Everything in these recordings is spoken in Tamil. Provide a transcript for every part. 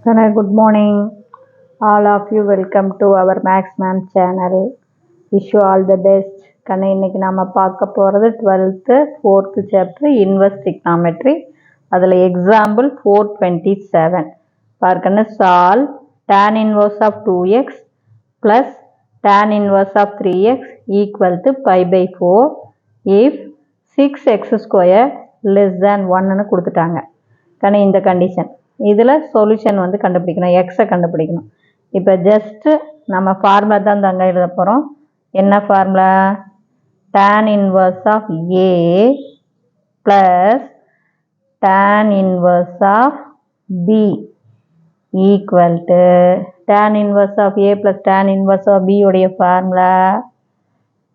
Good morning, all of you. Welcome to our Max Ma'am channel. Wish you all the best. இன்னைக்கு நாம பார்க்க போகிறது 12th 4th chapter inverse trigonometry. அதில் example 427. பார்க்கணும், solve tan inverse of 2x plus tan inverse of 3x equal to pi by 4 if 6x square less than 1 கொடுத்துட்டாங்க. இந்த கண்டிஷன் இதில் சொல்யூஷன் வந்து கண்டுபிடிக்கணும், எக்ஸை கண்டுபிடிக்கணும். இப்போ ஜஸ்ட்டு நம்ம ஃபார்முலா தான் தாங்க எழுத போகிறோம். என்ன formula? tan inverse of a plus tan inverse of b equal to tan inverse of a plus tan inverse of b உடைய ஃபார்முலா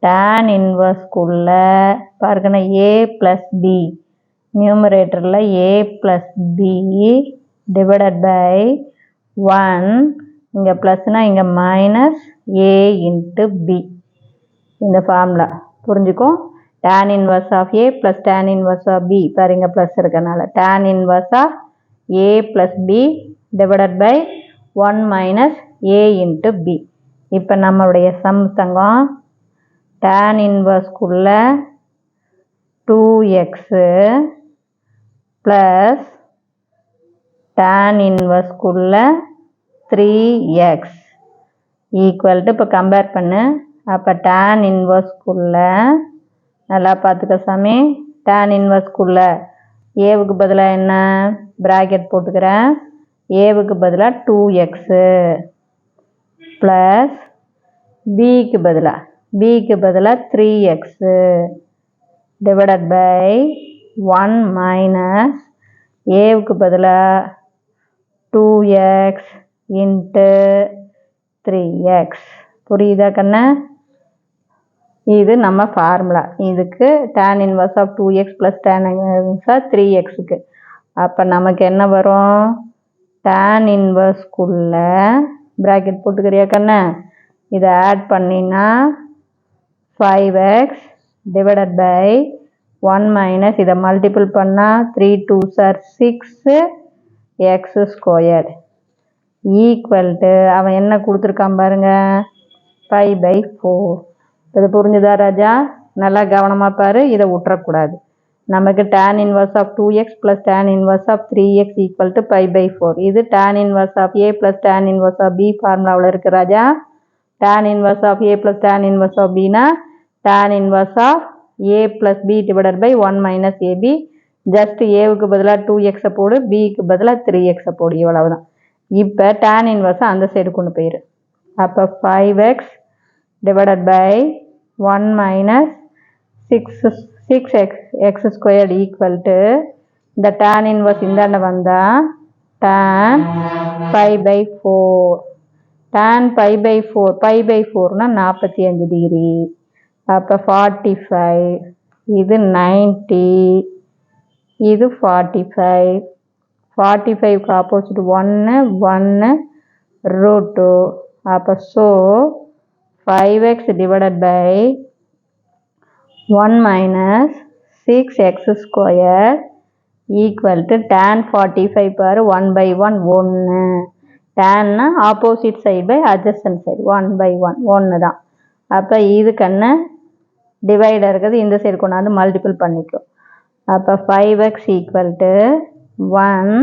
tan inverseக்குள்ள பாருங்கண்ணா a ப்ளஸ் b, நியூமரேட்டரில் a plus b divided by 1, இங்கே ப்ளஸ்னால் இங்கே மைனஸ் a இன்ட்டு b. இந்த ஃபார்முலா புரிஞ்சுக்கும். tan inverse of a plus tan inverse of b, பாருங்க ப்ளஸ் இருக்கனால tan inverse of a plus b divided by 1 minus a into b. இப்போ நம்மளுடைய தங்கம் tan inverseக்குள்ள 2x plus tan inverseக்குள்ள 3x equal to, இப்போ கம்பேர் பண்ணு. அப்போ tan inverseக்குள்ள நல்லா பார்த்துக்க சாமி, tan inverseக்குள்ள ஏவுக்கு பதிலாக என்ன ப்ராக்கெட் போட்டுக்கிறேன், ஏவுக்கு பதிலாக 2x ப்ளஸ் பிக்கு பதிலாக 3x டிவைடட் பை 1 மைனஸ் ஏவுக்கு பதிலாக 2x இன்ட்டு 3x. புரியுதா கண்ணா? இது நம்ம ஃபார்முலா. இதுக்கு tan inverse of 2x plus tan inverse of 3xக்கு. அப்போ நமக்கு என்ன வரும்? tan inverseக்குள்ள ப்ராக்கெட் போட்டுக்கிறியா கண்ணா? இதை ஆட் பண்ணினா 5x டிவைடட் பை 1 மைனஸ் இதை மல்டிபிள் பண்ணால் 3 2s are 6 x square equal to, அவன் என்ன கொடுத்துருக்கான் பாருங்க, pi by 4. இது புரிஞ்சுதா ராஜா? நல்லா கவனமாக பாரு, இதை விட்டுறக்கூடாது. நமக்கு tan inverse of 2x plus tan inverse of 3x equal to pi by 4. இது tan inverse of a plus tan inverse of b ஃபார்முலாவில் இருக்கு ராஜா. tan inverse of a plus tan inverse of b னா tan inverse of a plus b divided by 1 minus ab. Just ஏவுக்கு பதிலாக 2x போடு, பிக்கு பதிலாக 3x போடு, இவ்வளவுதான். இப்போ tan inverse அந்த சைடு கொண்டு போயிரு. அப்போ 5x divided by 1 minus 6x squared equal to, இந்த tan inverse இந்தாண்ட வந்தால் tan pi by 4. tan pi by 4, pi by 4னா 45 டிகிரி. அப்போ 45, இது 90, இது 45. 45க்கு ஆப்போசிட் 1 1 √2. அப்போ so 5x divided by 1 minus 6x square equal to tan 45 பாரு 1 by 1 1. டேன்னா opposite side by adjacent side 1 by 1 1 தான். அப்போ இது கண்ணு டிவைடாக இருக்குது, இந்த சைடு கொண்டாந்து மல்டிபிள் பண்ணிக்கும். அப்போ 5x equal to 1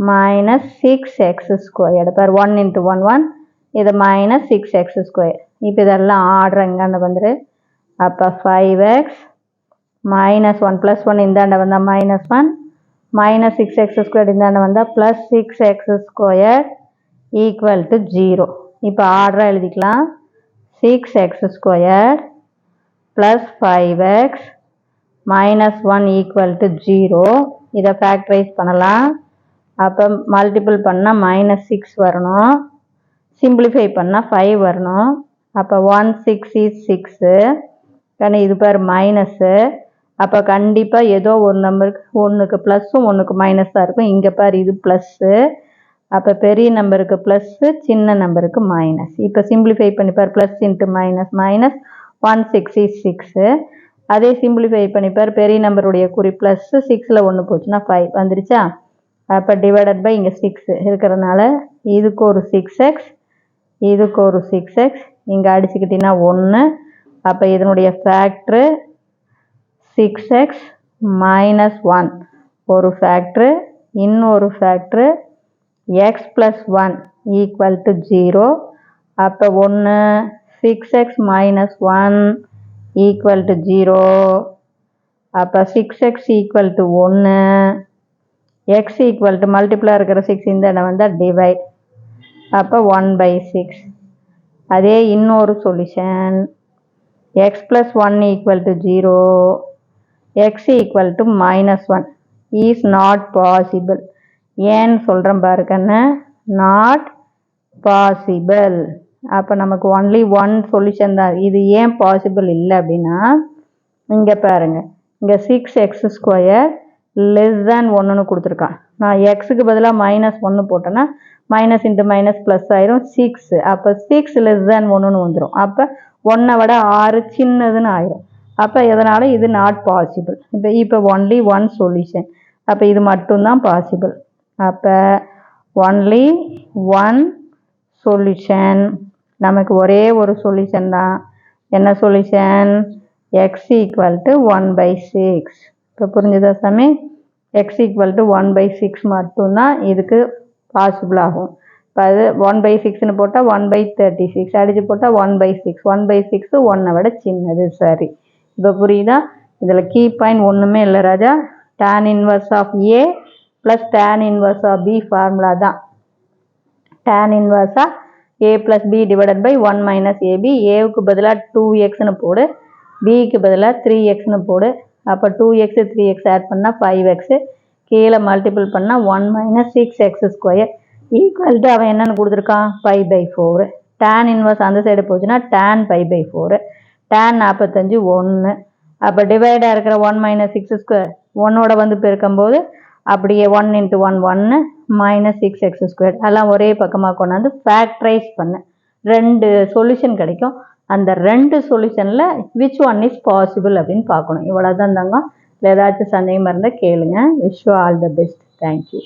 minus 6x squared bar 1 into 1 1, இது மைனஸ் 6x ஸ்கொயர். இப்போ இதெல்லாம் ஆர்டர் எங்காண்ட வந்துடு. அப்போ 5x மைனஸ் 1 ப்ளஸ் 1 இந்தாண்ட வந்தால் மைனஸ் 1 மைனஸ் 6x ஸ்கொயர் இந்தாண்ட வந்தால் plus 6x square equal to 0. இப்போ ஆர்டராக எழுதிக்கலாம். 6x square plus 5x minus 1 equal to 0. இதை ஃபேக்டரைஸ் பண்ணலாம். அப்போ மல்டிபிள் பண்ணால் மைனஸ் 6 வரணும், சிம்பிளிஃபை பண்ணால் 5 வரணும். அப்போ 1 6 is 6. கண்ணு இது பேர் மைனஸு. அப்போ கண்டிப்பாக ஏதோ ஒரு நம்பருக்கு ஒன்றுக்கு ப்ளஸ்ஸும் ஒன்றுக்கு மைனஸாக இருக்கும். இங்கே பார் இது ப்ளஸ்ஸு. அப்போ பெரிய நம்பருக்கு ப்ளஸ்ஸு, சின்ன நம்பருக்கு மைனஸ். இப்போ சிம்பிளிஃபை பண்ணிப்பார், plus into minus minus 1 6 is 6. அதே சிம்பிளிஃபை பண்ணிப்பார், பெரிய நம்பருடைய குறி ப்ளஸ்ஸு, 6ல் 1 போச்சுன்னா 5 வந்துருச்சா. அப்போ டிவைடட் பை இங்கே 6 இருக்கிறதுனால இதுக்கு ஒரு 6x, இதுக்கு ஒரு 6x, இங்கே அடிச்சுக்கிட்டிங்கன்னா 1. அப்போ இதனுடைய ஃபேக்ட்ரு 6x மைனஸ் 1 ஒரு ஃபேக்ட்ரு, இன்னொரு ஃபேக்ட்ரு x + 1 ஈக்குவல் டு 0. அப்போ 1 6x மைனஸ் 1 ஈக்குவல் டு 0. அப்போ 6x equal to 1, x equal to மல்டிப்ளாக இருக்கிற 6 இந்த இடம் வந்தால் டிவைட். அப்போ 1/6. அதே இன்னொரு solution x + 1 equal to 0, x equal to -1 is not possible. ஏன்னு சொல்கிறேன் பாருக்கண்ணு, நாட் பாசிபிள். அப்போ நமக்கு ஒன்லி ஒன் சொல்யூஷன் தான். இது ஏன் பாசிபிள் இல்லை அப்படின்னா, இங்கே பாருங்க, இங்கே 6x² லெஸ் தேன் 1ன்னு கொடுத்துருக்கான். நான் எக்ஸுக்கு பதிலாக -1 போட்டேன்னா மைனஸ் இன்ட்டு மைனஸ் ப்ளஸ் ஆயிரும் 6. அப்போ 6 லெஸ் தேன் 1ன்னு வந்துடும். அப்போ 1 விட 6 சின்னதுன்னு ஆயிரும். அப்போ இதனால் இது நாட் பாசிபிள். இப்போ ஒன்லி ஒன் சொல்யூஷன். அப்போ இது மட்டும்தான் பாசிபிள். அப்போ ஒன்லி ஒன் சொல்யூஷன். நமக்கு ஒரே ஒரு சொல்யூஷன் தான். என்ன சொல்யூஷன்? x equal to 1/6. இப்போ புரிஞ்சுதா சாமி? x ஈக்குவல் டு 1/6 மட்டும்தான் இதுக்கு பாசிபிள் ஆகும். இப்போ அது 1/6ன்னு போட்டால் 1/36, அடித்து போட்டால் 1/6. 1/6 1 விட சின்னது. சரி, இப்போ புரியுதா? இதில் கீ பாயிண்ட் ஒன்றுமே இல்லை Raja. tan inverse of a plus tan inverse of b formula தான். tan inverse of a + b divided by 1 - ab. ஏவுக்கு பதிலாக 2xன்னு போடு, பிக்கு பதிலாக 3xன்னு போடு. அப்போ 2x 3x ஆட் பண்ணால் 5x, கீழே மல்டிபிள் பண்ணால் 1 - 6x² ஈக்குவல் டு அவன் என்னென்னு கொடுத்துருக்கான்? π/4. tan இன்வர்ஸ் அந்த சைடு போச்சுன்னா tan π/4, tan 45 1. அப்போ டிவைடாக இருக்கிற 1 - 6² 1ஓட வந்து பெருக்கும்போது அப்படியே 1 × 1 1 -6x². எல்லாம் ஒரே பக்கமாக கொண்டாந்து ஃபேக்டரைஸ் பண்ண 2 சொல்யூஷன் கிடைக்கும். அந்த 2 சொல்யூஷனில் விச் ஒன் இஸ் பாசிபிள் அப்படின்னு பார்க்கணும். இவ்வளோ தான் தாங்க. இல்லை ஏதாச்சும் சந்தேகமாக இருந்தால் கேளுங்க. Wish you all the best. Thank you.